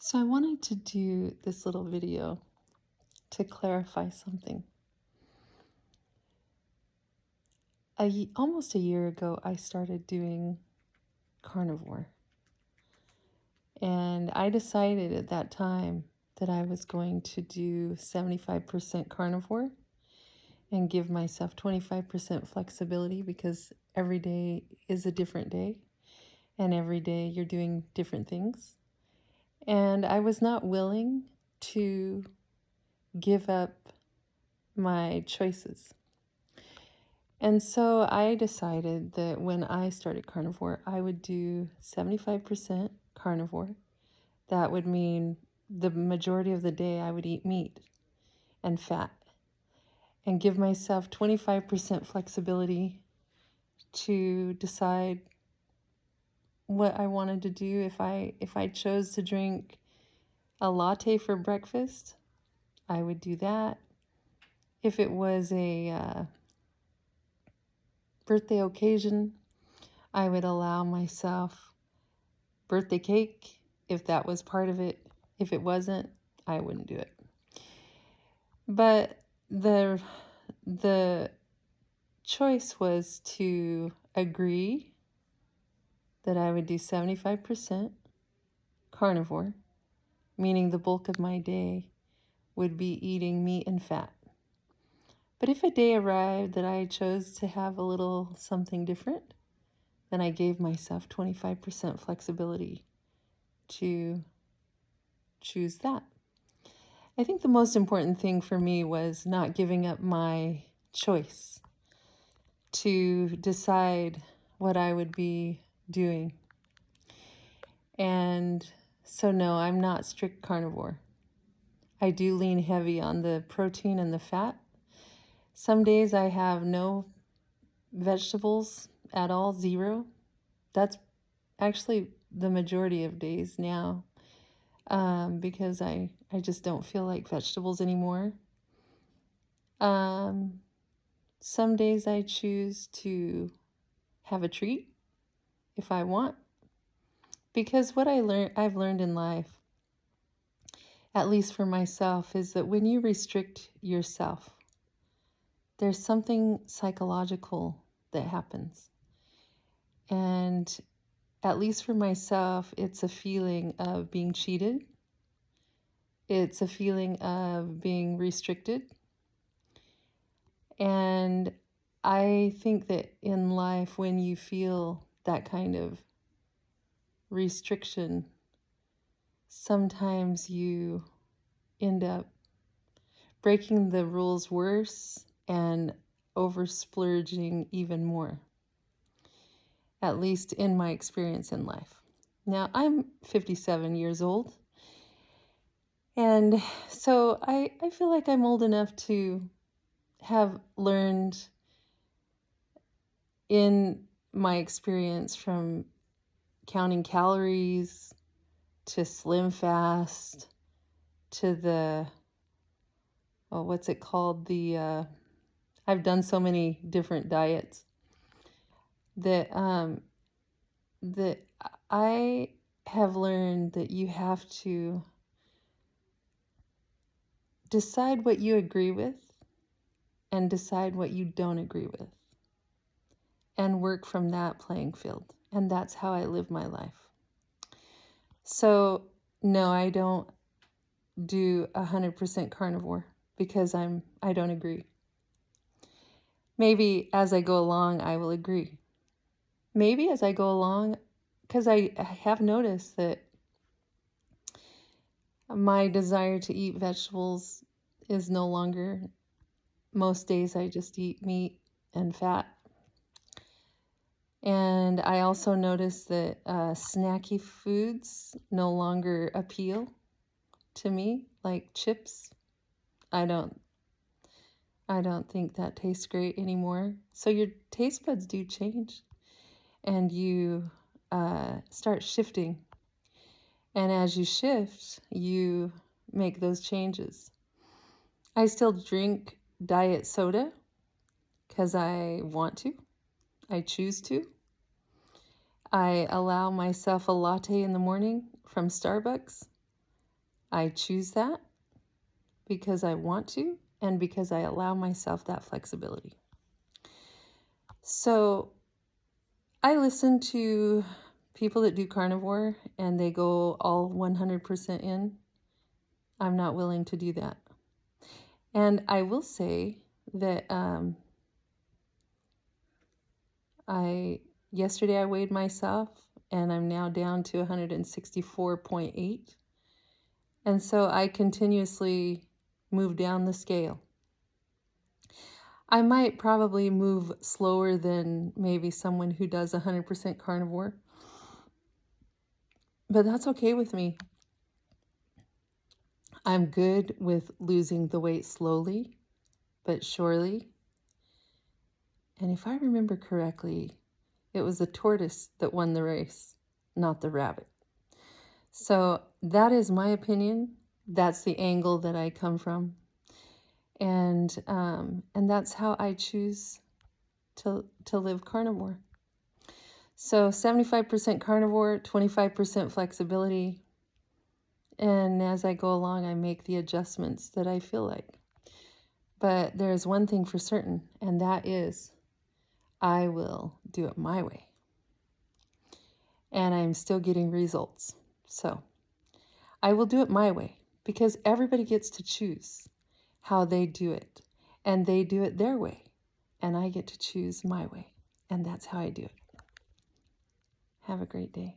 So I wanted to do this little video to clarify something. Almost a year ago, I started doing carnivore. And I decided at that time that I was going to do 75% carnivore and give myself 25% flexibility because every day is a different day and every day you're doing different things. And I was not willing to give up my choices. And so I decided that when I started carnivore, I would do 75% carnivore. That would mean the majority of the day I would eat meat and fat and give myself 25% flexibility to decide what I wanted to do. If I chose to drink a latte for breakfast, I would do that. If it was a birthday occasion, I would allow myself birthday cake if that was part of it. If it wasn't, I wouldn't do it. But the choice was to agree that I would do 75% carnivore, meaning the bulk of my day would be eating meat and fat. But if a day arrived that I chose to have a little something different, then I gave myself 25% flexibility to choose that. I think the most important thing for me was not giving up my choice to decide what I would be doing. And so, no, I'm not strict carnivore. I do lean heavy on the protein and the fat. Some days I have no vegetables at all, zero. That's actually the majority of days now, because I just don't feel like vegetables anymore. Some days I choose to have a treat if I want, because what I've learned in life, at least for myself, is that when you restrict yourself, there's something psychological that happens. And at least for myself, it's a feeling of being cheated. It's a feeling of being restricted. And I think that in life, when you feel that kind of restriction, sometimes you end up breaking the rules worse and over splurging even more, at least in my experience in life. Now, I'm 57 years old, and so I feel like I'm old enough to have learned in my experience, from counting calories to Slim Fast to the, what's it called? I've done so many different diets that that I have learned that you have to decide what you agree with and decide what you don't agree with and work from that playing field. And that's how I live my life. So no, I don't do 100% carnivore because I don't agree. Maybe as I go along, I will agree. Maybe as I go along, because I have noticed that my desire to eat vegetables is no longer. Most days I just eat meat and fat. And I also notice that snacky foods no longer appeal to me, like chips. I don't think that tastes great anymore. So your taste buds do change, and you start shifting. And as you shift, you make those changes. I still drink diet soda because I want to. I choose to. I allow myself a latte in the morning from Starbucks I choose that because I want to and because I allow myself that flexibility. So I listen to people that do carnivore and they go all 100% in. I'm not willing to do that. And I will say that yesterday I weighed myself and I'm now down to 164.8. And so I continuously move down the scale. I might probably move slower than maybe someone who does 100% carnivore, but that's okay with me. I'm good with losing the weight slowly, but surely. And if I remember correctly, it was the tortoise that won the race, not the rabbit. So that is my opinion. That's the angle that I come from. And that's how I choose to live carnivore. So 75% carnivore, 25% flexibility. And as I go along, I make the adjustments that I feel like. But there's one thing for certain, and that is I will do it my way. And I'm still getting results. So I will do it my way because everybody gets to choose how they do it. And they do it their way. And I get to choose my way. And that's how I do it. Have a great day.